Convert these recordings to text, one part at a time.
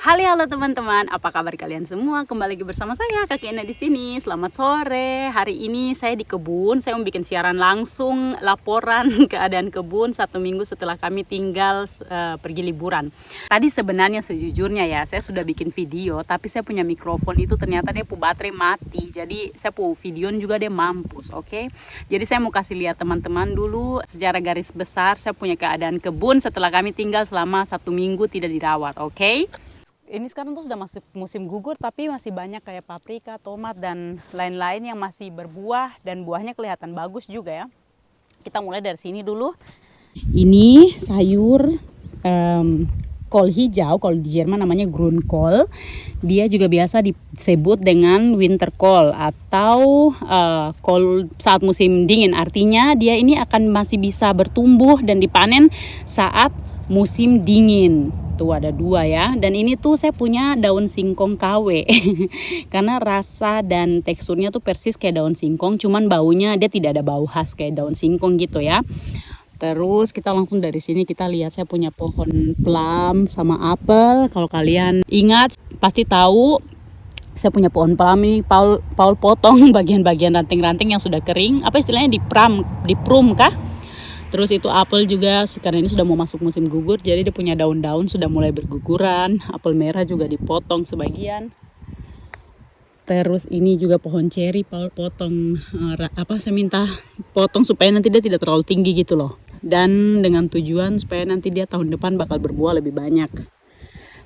Halo teman-teman, apa kabar kalian semua? Kembali lagi bersama saya Kak Ena di sini. Selamat sore. Hari ini saya di kebun. Saya mau bikin siaran langsung laporan keadaan kebun 1 minggu setelah kami tinggal pergi liburan. Tadi sebenarnya sejujurnya ya, saya sudah bikin video, tapi saya punya mikrofon itu ternyata dia baterai mati. Jadi saya videoin juga dia mampus, oke? Jadi saya mau kasih lihat teman-teman dulu secara garis besar saya punya keadaan kebun setelah kami tinggal selama 1 minggu tidak dirawat, oke? Ini sekarang tuh sudah masuk musim gugur, tapi masih banyak kayak paprika, tomat, dan lain-lain yang masih berbuah dan buahnya kelihatan bagus juga ya. Kita mulai dari sini dulu. Ini sayur kol hijau, kalau di Jerman namanya Grünkohl. Dia juga biasa disebut dengan winter kol atau kol saat musim dingin. Artinya dia ini akan masih bisa bertumbuh dan dipanen saat musim dingin. Tuh ada 2 ya, dan ini tuh saya punya daun singkong KW karena rasa dan teksturnya tuh persis kayak daun singkong, cuman baunya dia tidak ada bau khas kayak daun singkong gitu ya. Terus kita langsung dari sini kita lihat saya punya pohon plum sama apel. Kalau kalian ingat pasti tahu saya punya pohon plum nih. Paul potong bagian-bagian ranting-ranting yang sudah kering, apa istilahnya di prum kah? Terus itu apel juga, sekarang ini sudah mau masuk musim gugur, jadi dia punya daun-daun sudah mulai berguguran. Apel merah juga dipotong sebagian. Terus ini juga pohon ceri, Paul potong saya minta potong supaya nanti dia tidak terlalu tinggi gitu loh. Dan dengan tujuan supaya nanti dia tahun depan bakal berbuah lebih banyak.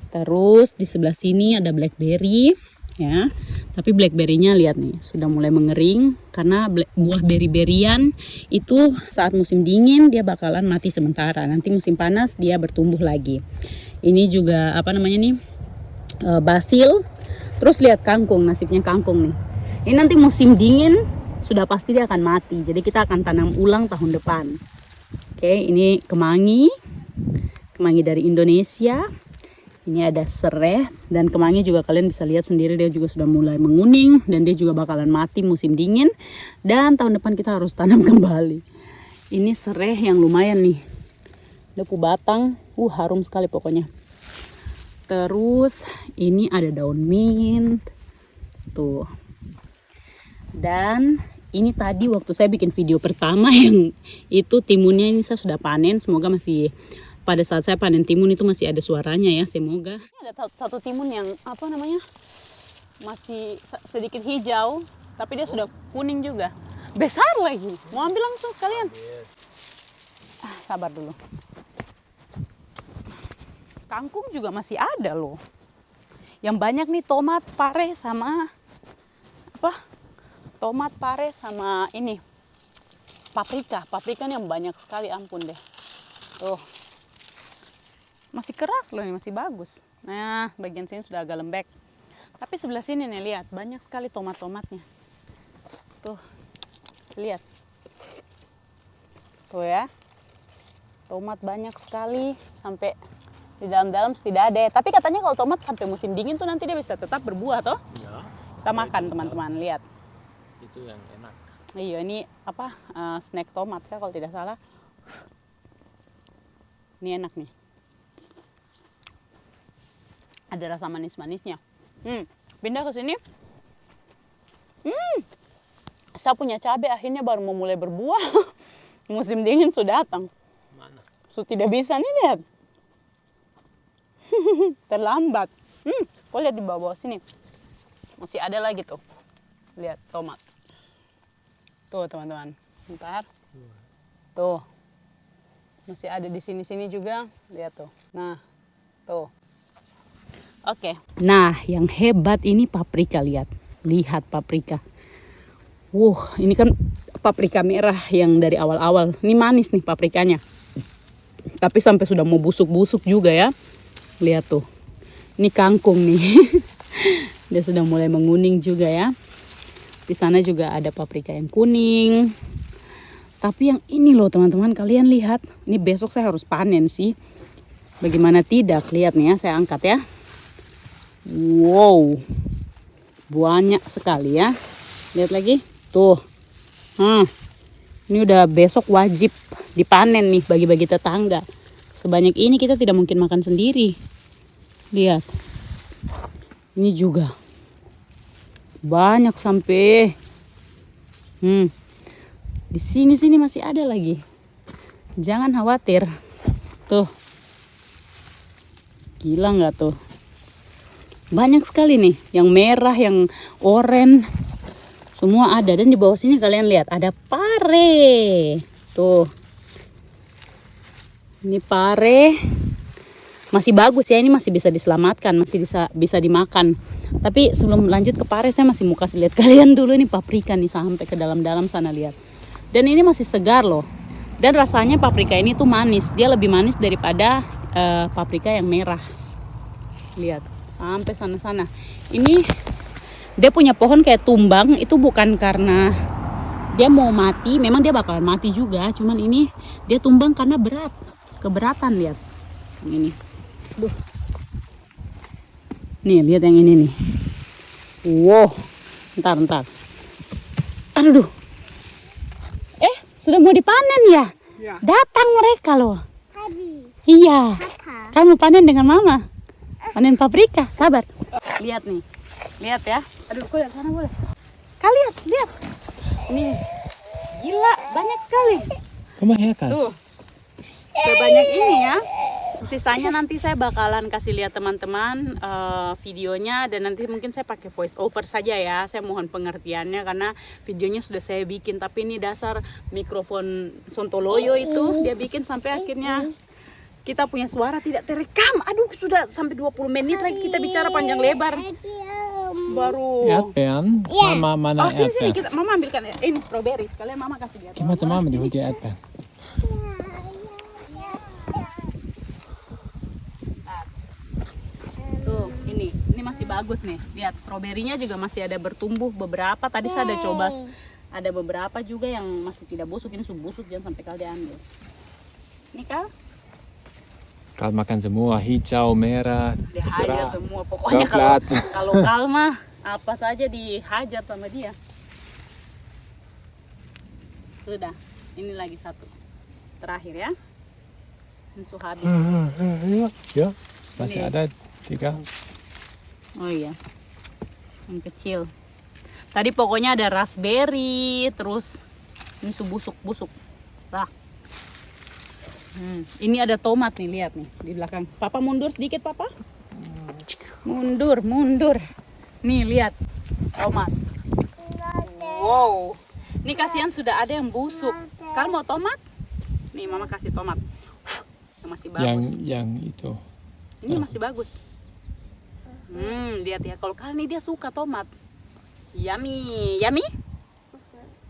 Terus di sebelah sini ada blackberry ya. Tapi blackberry-nya lihat nih sudah mulai mengering karena buah beri-berian itu saat musim dingin dia bakalan mati sementara. Nanti musim panas dia bertumbuh lagi. Ini juga basil. Terus lihat kangkung, nasibnya kangkung nih. Ini nanti musim dingin sudah pasti dia akan mati. Jadi kita akan tanam ulang tahun depan. Oke, ini kemangi dari Indonesia. Ini ada serai, dan kemangi juga kalian bisa lihat sendiri dia juga sudah mulai menguning dan dia juga bakalan mati musim dingin dan tahun depan kita harus tanam kembali. Ini serai yang lumayan nih. Dia batang, harum sekali pokoknya. Terus ini ada daun mint. Tuh. Dan ini tadi waktu saya bikin video pertama yang itu timunnya ini saya sudah panen, semoga masih pada saat saya panen timun itu masih ada suaranya ya, semoga. Ini ada satu timun yang masih sedikit hijau, tapi dia sudah kuning juga. Besar lagi. Mau ambil langsung sekalian. Sabar dulu. Kangkung juga masih ada loh. Yang banyak nih tomat pare sama tomat pare sama ini paprika. Paprika nih yang banyak sekali, ampun deh. Tuh. Masih keras loh ini, masih bagus. Nah, bagian sini sudah agak lembek. Tapi sebelah sini nih lihat, banyak sekali tomat-tomatnya. Tuh, lihat. Tuh ya. Tomat banyak sekali, sampai di dalam-dalam tidak ada. Tapi katanya kalau tomat sampai musim dingin tuh nanti dia bisa tetap berbuah toh? Ya. Kita makan teman-teman, lihat. Itu yang enak. Iya, ini snack tomat kah kalau tidak salah. Ini enak nih. Ada rasa manis-manisnya. Pindah ke sini. Saya punya cabai akhirnya baru mau mulai berbuah. Musim dingin sudah datang. Mana? Tidak bisa nih lihat. Terlambat. Kau lihat di bawah sini. Masih ada lagi tuh. Lihat tomat. Tuh teman-teman. Bentar. Tuh. Masih ada di sini-sini juga. Lihat tuh. Nah, tuh. Oke. Nah, yang hebat ini paprika, lihat. Lihat paprika. Ini kan paprika merah yang dari awal-awal. Ini manis nih paprikanya. Tapi sampai sudah mau busuk-busuk juga ya. Lihat tuh. Ini kangkung nih. Dia sudah mulai menguning juga ya. Di sana juga ada paprika yang kuning. Tapi yang ini loh teman-teman, kalian lihat. Ini besok saya harus panen sih. Bagaimana tidak? Lihat nih ya, saya angkat ya. Wow, banyak sekali ya. Lihat lagi, tuh. Ini udah besok wajib dipanen nih, bagi-bagi tetangga. Sebanyak ini kita tidak mungkin makan sendiri. Lihat. Ini juga banyak sampai. Di sini masih ada lagi. Jangan khawatir. Tuh. Gila nggak tuh? Banyak sekali nih, yang merah, yang oranye. Semua ada. Dan di bawah sini kalian lihat ada pare. Tuh. Ini pare. Masih bagus ya, ini masih bisa diselamatkan, masih bisa dimakan. Tapi sebelum lanjut ke pare, saya masih mau kasih lihat kalian dulu ini paprika nih sampai ke dalam-dalam sana, lihat. Dan ini masih segar loh. Dan rasanya paprika ini tuh manis. Dia lebih manis daripada paprika yang merah. Lihat, sampai sana-sana. Ini dia punya pohon kayak tumbang, itu bukan karena dia mau mati, memang dia bakalan mati juga. Cuman ini dia tumbang karena berat, keberatan, lihat. Yang ini. Duh. Nih, lihat yang ini nih. Wow, ntar. Aduh. Sudah mau dipanen ya? Ya. Datang mereka loh. Habis. Iya. Apa? Kamu panen dengan mama. Panen paprika, sabar. Lihat nih. Lihat ya. Aduh, kau lihat sana boleh. Kalian lihat. Nih. Gila, banyak sekali. Kebanyakan. Tuh. Sebanyak ini ya. Sisanya nanti saya bakalan kasih lihat teman-teman videonya, dan nanti mungkin saya pakai voice over saja ya. Saya mohon pengertiannya karena videonya sudah saya bikin, tapi ini dasar mikrofon Sontoloyo itu dia bikin sampai akhirnya kita punya suara tidak terekam. Aduh, sudah sampai 20 menit lagi kita bicara panjang lebar. Baru Erdbeeren? Mama mana sini erdbeeren? mama ambilkan ini strawberry. Sekalian mama kasih lihat. Gimana mama die holt die Erdbeeren? Tuh, ini masih bagus nih. Lihat, stroberinya juga masih ada bertumbuh beberapa. Tadi saya ada coba, ada beberapa juga yang masih tidak busuk. Ini sudah busuk, jangan sampai kalian ambil. Ini Kal, Kal makan semua, hijau, merah, dia hajar terserah. semua. Pokoknya Coklat. kalau Kal mah apa saja dihajar sama dia. Sudah, ini lagi satu. Terakhir ya. Ini sudah habis. Ya, masih ada 3. Oh iya, yang kecil. Tadi pokoknya ada raspberry, terus ini busuk. Lah. Ini ada tomat nih, lihat nih di belakang. Papa mundur sedikit, Papa. Mundur. Nih lihat, tomat. Wow. Ini kasihan sudah ada yang busuk. Kamu mau tomat? Nih Mama kasih tomat. Yang masih bagus. Yang itu. Ini masih bagus. Lihat ya, kalau kali ini dia suka tomat. Yummy.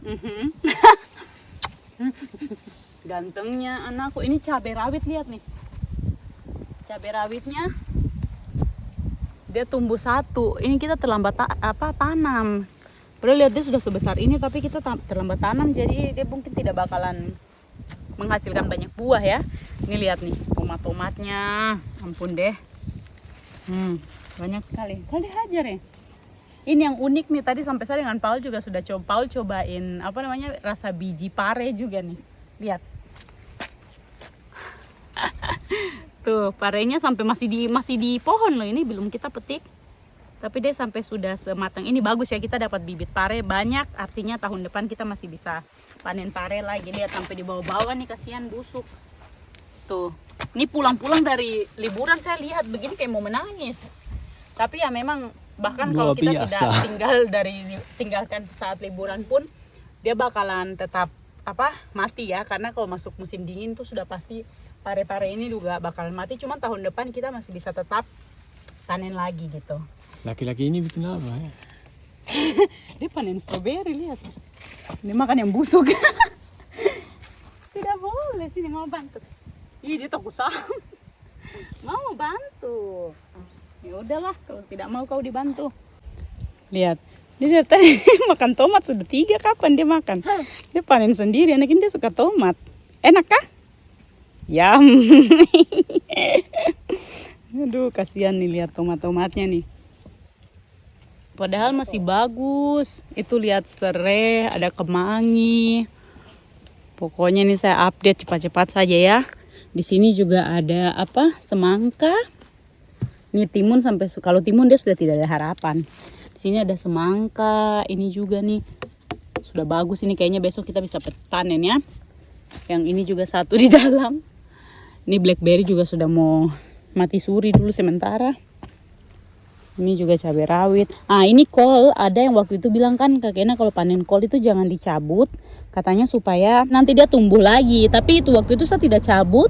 Mhm. Gantengnya anakku. Ini cabai rawit, lihat nih. Cabai rawitnya dia tumbuh satu. Ini kita terlambat tanam. Padahal lihat dia sudah sebesar ini, tapi kita terlambat tanam, jadi dia mungkin tidak bakalan menghasilkan banyak buah ya. Ini lihat nih, tomat-tomatnya. Ampun deh. Banyak sekali. Kalau dihajar ya. Ini yang unik nih, tadi sampai saya dengan Paul juga sudah cobain rasa biji pare juga nih. Lihat. Tuh, parenya sampai masih di pohon loh, ini belum kita petik. Tapi dia sampai sudah sematang ini. Bagus ya, kita dapat bibit pare banyak, artinya tahun depan kita masih bisa panen pare lagi. Lihat sampai di bawah-bawah nih, kasihan busuk. Tuh. Ini pulang-pulang dari liburan saya lihat begini kayak mau menangis. Tapi ya memang bahkan kalau kita tidak tinggalkan saat liburan pun dia bakalan tetap mati ya, karena kalau masuk musim dingin tuh sudah pasti pare-pare ini juga bakalan mati. Cuman tahun depan kita masih bisa tetap panen lagi gitu. Laki-laki ini bikin apa ya? Dia panen stroberi, lihat. Dia makan yang busuk. Tidak boleh, sini mau bantu. Ih, dia takut sama. Mau bantu. Ya udahlah, kalau tidak mau kau dibantu. Lihat, dia dari tadi makan tomat sudah 3, kapan dia makan? Dia panen sendiri, anak ini dia suka tomat. Enak kah? Yam. Aduh, kasihan nih lihat tomat-tomatnya nih. Padahal masih bagus. Itu lihat serai, ada kemangi. Pokoknya ini saya update cepat-cepat saja ya. Di sini juga ada semangka. Ini timun kalau timun dia sudah tidak ada harapan. Di sini ada semangka, ini juga nih sudah bagus, ini kayaknya besok kita bisa panen ya. Yang ini juga satu di dalam. Ini blackberry juga sudah mau mati suri dulu sementara. Ini juga cabai rawit. Ah, ini kol, ada yang waktu itu bilang kan kakeknya kalau panen kol itu jangan dicabut. Katanya supaya nanti dia tumbuh lagi. Tapi itu waktu itu saya tidak cabut,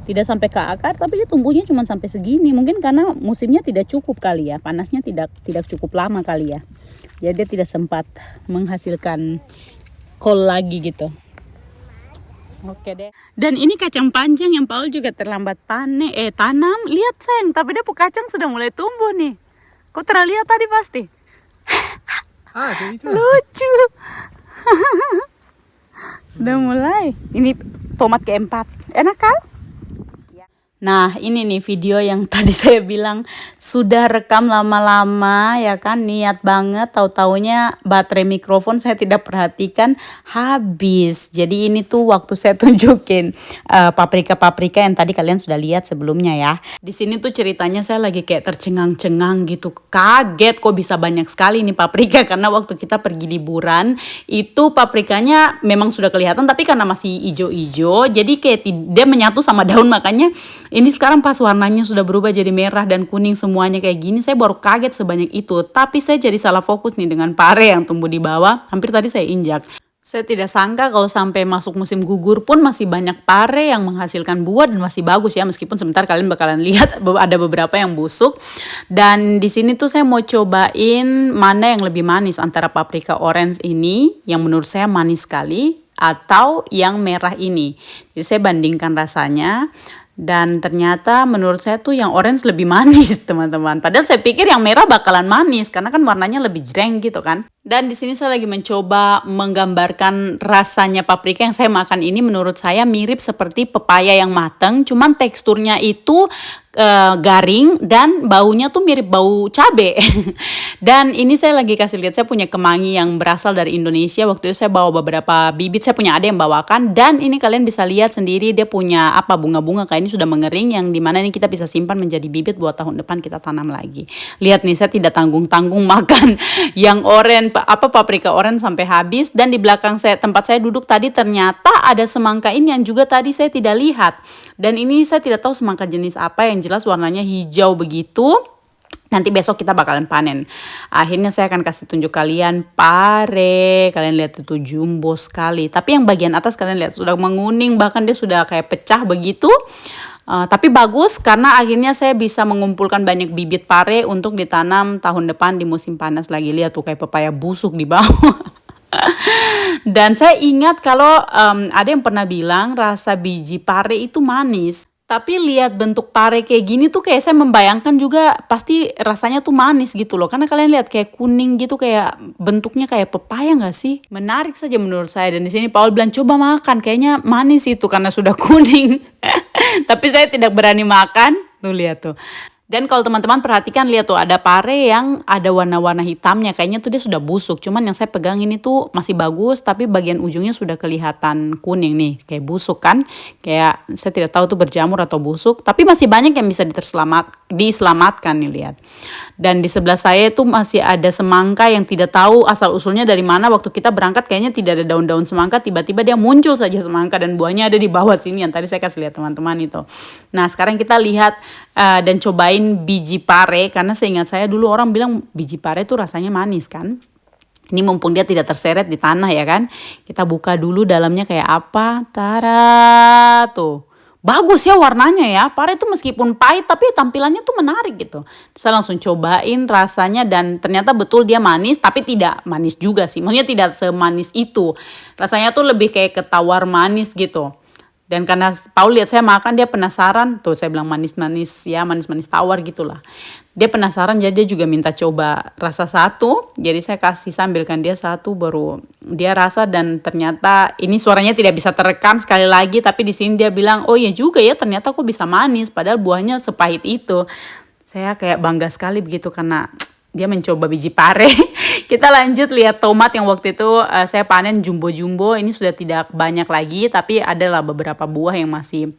tidak sampai ke akar, tapi dia tumbuhnya cuma sampai segini. Mungkin karena musimnya tidak cukup kali ya, panasnya tidak cukup lama kali ya. Jadi dia tidak sempat menghasilkan kol lagi gitu. Oke deh. Dan ini kacang panjang yang Paul juga terlambat tanam. Lihat sayang, tapi dia kacang sudah mulai tumbuh nih. Kau terlihat tadi pasti. Ah, itu. Lucu. Sudah mulai. Ini tomat keempat. Enak kan? Nah, ini nih video yang tadi saya bilang sudah rekam lama-lama ya kan, niat banget, tahu-taunya baterai mikrofon saya tidak perhatikan habis. Jadi ini tuh waktu saya tunjukin paprika-paprika yang tadi kalian sudah lihat sebelumnya ya. Di sini tuh ceritanya saya lagi kayak tercengang-cengang gitu. Kaget kok bisa banyak sekali nih paprika, karena waktu kita pergi liburan itu paprikanya memang sudah kelihatan tapi karena masih hijau-hijau jadi kayak dia menyatu sama daun, makanya ini sekarang pas warnanya sudah berubah jadi merah dan kuning semuanya kayak gini, saya baru kaget sebanyak itu. Tapi saya jadi salah fokus nih dengan pare yang tumbuh di bawah, hampir tadi saya injak. Saya tidak sangka kalau sampai masuk musim gugur pun masih banyak pare yang menghasilkan buah dan masih bagus ya, meskipun sebentar kalian bakalan lihat ada beberapa yang busuk. Dan di sini tuh saya mau cobain mana yang lebih manis antara paprika orange ini yang menurut saya manis sekali atau yang merah ini. Jadi saya bandingkan rasanya. Dan ternyata menurut saya tuh yang orange lebih manis teman-teman. Padahal saya pikir yang merah bakalan manis karena kan warnanya lebih jreng gitu kan. Dan di sini saya lagi mencoba menggambarkan rasanya paprika yang saya makan ini, menurut saya mirip seperti pepaya yang matang, cuman teksturnya itu garing dan baunya tuh mirip bau cabe. Dan ini saya lagi kasih lihat, saya punya kemangi yang berasal dari Indonesia. Waktu itu saya bawa beberapa bibit, saya punya ada yang bawakan, dan ini kalian bisa lihat sendiri dia punya bunga-bunga kayak ini sudah mengering, yang dimana ini kita bisa simpan menjadi bibit buat tahun depan kita tanam lagi. Lihat nih, saya tidak tanggung-tanggung makan yang orange paprika orange sampai habis. Dan di belakang saya, tempat saya duduk tadi, ternyata ada semangka ini yang juga tadi saya tidak lihat. Dan ini saya tidak tahu semangka jenis apa, yang jelas warnanya hijau begitu. Nanti besok kita bakalan panen. Akhirnya saya akan kasih tunjuk kalian pare. Kalian lihat itu jumbo sekali. Tapi yang bagian atas kalian lihat sudah menguning, bahkan dia sudah kayak pecah begitu. Tapi bagus karena akhirnya saya bisa mengumpulkan banyak bibit pare untuk ditanam tahun depan di musim panas lagi. Lihat tuh kayak pepaya busuk di bawah. Dan saya ingat kalau ada yang pernah bilang rasa biji pare itu manis. Tapi lihat bentuk pare kayak gini tuh kayak saya membayangkan juga pasti rasanya tuh manis gitu loh. Karena kalian lihat kayak kuning gitu, kayak bentuknya kayak pepaya nggak sih? Menarik saja menurut saya. Dan di sini Paul bilang coba makan, kayaknya manis itu karena sudah kuning. Tapi saya tidak berani makan. Tuh lihat tuh. Dan kalau teman-teman perhatikan, lihat tuh ada pare yang ada warna-warna hitamnya. Kayaknya tuh dia sudah busuk. Cuman yang saya pegang ini tuh masih bagus, tapi bagian ujungnya sudah kelihatan kuning nih. Kayak busuk kan. Kayak saya tidak tahu tuh berjamur atau busuk. Tapi masih banyak yang bisa diselamatkan nih, lihat. Dan di sebelah saya tuh masih ada semangka yang tidak tahu asal-usulnya dari mana. Waktu kita berangkat kayaknya tidak ada daun-daun semangka. Tiba-tiba dia muncul saja semangka dan buahnya ada di bawah sini. Yang tadi saya kasih lihat teman-teman itu. Nah sekarang kita lihat dan cobain biji pare, karena seingat saya dulu orang bilang biji pare itu rasanya manis kan. Ini mumpung dia tidak terseret di tanah ya kan. Kita buka dulu dalamnya kayak apa. Tada tuh. Bagus ya warnanya ya. Pare itu meskipun pahit tapi tampilannya tuh menarik gitu. Saya langsung cobain rasanya dan ternyata betul dia manis, tapi tidak manis juga sih. Maksudnya tidak semanis itu. Rasanya tuh lebih kayak ketawar manis gitu. Dan karena Paul lihat saya makan, dia penasaran. Tuh saya bilang manis-manis ya, manis-manis tawar gitulah. Dia penasaran jadi dia juga minta coba rasa satu. Jadi saya kasih sambilkan dia satu, baru dia rasa, dan ternyata ini suaranya tidak bisa terekam sekali lagi. Tapi di sini dia bilang, oh iya juga ya ternyata kok bisa manis. Padahal buahnya sepahit itu. Saya kayak bangga sekali begitu karena dia mencoba biji pare. Kita lanjut lihat tomat yang waktu itu saya panen jumbo-jumbo. Ini sudah tidak banyak lagi, tapi adalah beberapa buah yang masih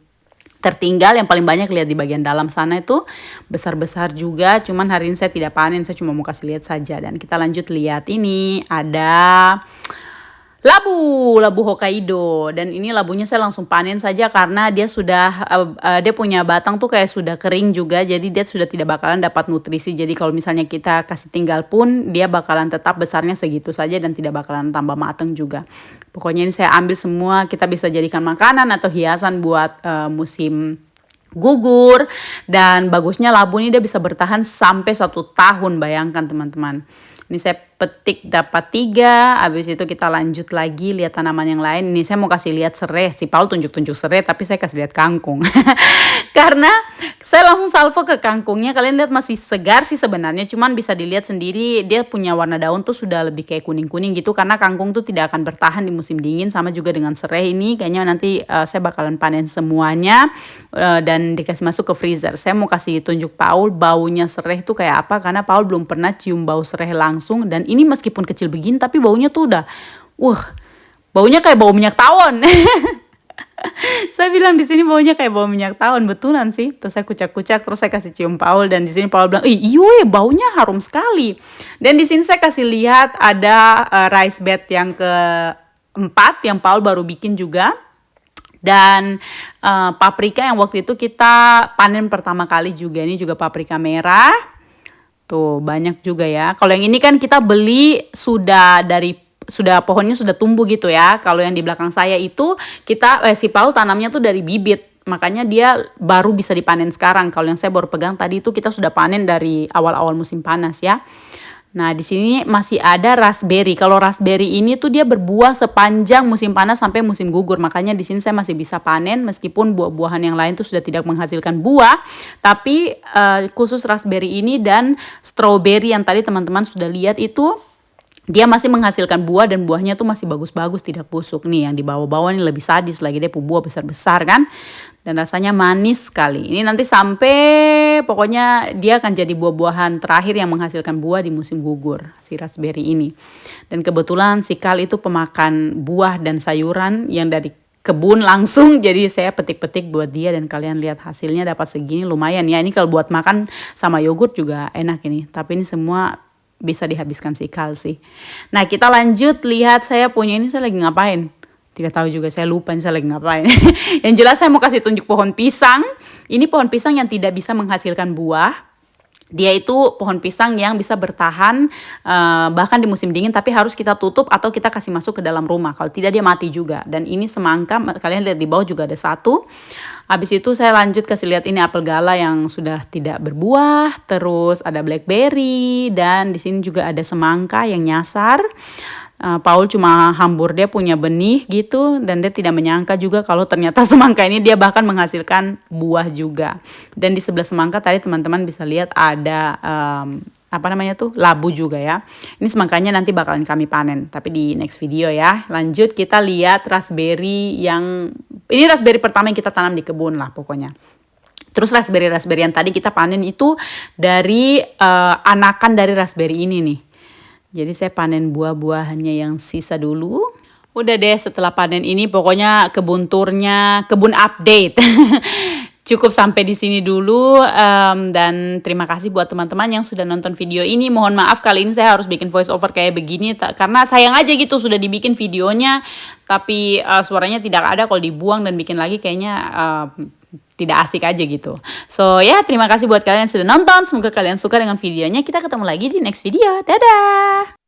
tertinggal. Yang paling banyak lihat di bagian dalam sana itu besar-besar juga, cuman hari ini saya tidak panen, saya cuma mau kasih lihat saja. Dan kita lanjut lihat, ini ada labu Hokkaido, dan ini labunya saya langsung panen saja karena dia sudah dia punya batang tuh kayak sudah kering juga, jadi dia sudah tidak bakalan dapat nutrisi. Jadi kalau misalnya kita kasih tinggal pun dia bakalan tetap besarnya segitu saja dan tidak bakalan tambah mateng juga. Pokoknya ini saya ambil semua, kita bisa jadikan makanan atau hiasan buat musim gugur. Dan bagusnya labu ini dia bisa bertahan sampai 1 tahun, bayangkan teman-teman. Ini saya petik dapat 3, habis itu kita lanjut lagi lihat tanaman yang lain. Ini saya mau kasih lihat serai, si Paul tunjuk-tunjuk serai tapi saya kasih lihat kangkung. Karena saya langsung salvo ke kangkungnya, kalian lihat masih segar sih sebenarnya, cuman bisa dilihat sendiri dia punya warna daun tuh sudah lebih kayak kuning-kuning gitu, karena kangkung tuh tidak akan bertahan di musim dingin. Sama juga dengan serai ini, kayaknya nanti saya bakalan panen semuanya dan dikasih masuk ke freezer. Saya mau kasih tunjuk Paul baunya serai tuh kayak apa, karena Paul belum pernah cium bau serai langsung. Dan ini meskipun kecil begini tapi baunya tuh udah baunya kayak bau minyak tawon. Saya bilang di sini baunya kayak bau minyak tawon, betulan sih. Terus saya kucak-kucak, terus saya kasih cium Paul, dan di sini Paul bilang, "Iya, baunya harum sekali." Dan di sini saya kasih lihat ada rice bed yang keempat yang Paul baru bikin juga. Dan paprika yang waktu itu kita panen pertama kali juga, ini juga paprika merah. Tuh banyak juga ya. Kalau yang ini kan kita beli sudah pohonnya sudah tumbuh gitu ya. Kalau yang di belakang saya itu si Paul tanamnya tuh dari bibit. Makanya dia baru bisa dipanen sekarang. Kalau yang saya baru pegang tadi itu kita sudah panen dari awal-awal musim panas ya. Nah, di sini masih ada raspberry. Kalau raspberry ini tuh dia berbuah sepanjang musim panas sampai musim gugur. Makanya di sini saya masih bisa panen meskipun buah-buahan yang lain tuh sudah tidak menghasilkan buah. Tapi khusus raspberry ini dan strawberry yang tadi teman-teman sudah lihat itu, dia masih menghasilkan buah dan buahnya tuh masih bagus-bagus, tidak busuk. Nih yang di bawah-bawah ini lebih sadis lagi, dia buah besar-besar kan. Dan rasanya manis sekali. Ini nanti sampai pokoknya dia akan jadi buah-buahan terakhir yang menghasilkan buah di musim gugur, si raspberry ini. Dan kebetulan si Kal itu pemakan buah dan sayuran yang dari kebun langsung, jadi saya petik-petik buat dia, dan kalian lihat hasilnya dapat segini, lumayan ya. Ini kalau buat makan sama yogurt juga enak ini. Tapi ini semua bisa dihabiskan si Kal sih. Nah, kita lanjut lihat saya punya ini, saya lagi ngapain? Tidak tahu juga, saya lupa saya lagi ngapain. Yang jelas saya mau kasih tunjuk pohon pisang. Ini pohon pisang yang tidak bisa menghasilkan buah. Dia itu pohon pisang yang bisa bertahan bahkan di musim dingin, tapi harus kita tutup atau kita kasih masuk ke dalam rumah. Kalau tidak dia mati juga. Dan ini semangka, kalian lihat di bawah juga ada 1. Habis itu saya lanjut kasih lihat ini apel gala yang sudah tidak berbuah, terus ada blackberry, dan di sini juga ada semangka yang nyasar. Paul cuma hambur, dia punya benih gitu, dan dia tidak menyangka juga kalau ternyata semangka ini dia bahkan menghasilkan buah juga. Dan di sebelah semangka tadi teman-teman bisa lihat ada labu juga ya. Ini semangkanya nanti bakalan kami panen, tapi di next video ya. Lanjut kita lihat raspberry ini raspberry pertama yang kita tanam di kebun lah pokoknya. Terus raspberry yang tadi kita panen itu dari anakan dari raspberry ini nih. Jadi saya panen buah-buahannya yang sisa dulu. Udah deh, setelah panen ini pokoknya kebun update. Cukup sampai di sini dulu, dan terima kasih buat teman-teman yang sudah nonton video ini. Mohon maaf kali ini saya harus bikin voice over kayak begini karena sayang aja gitu, sudah dibikin videonya tapi suaranya tidak ada. Kalau dibuang dan bikin lagi kayaknya tidak asik aja gitu. So ya, terima kasih buat kalian yang sudah nonton. Semoga kalian suka dengan videonya. Kita ketemu lagi di next video. Dadah!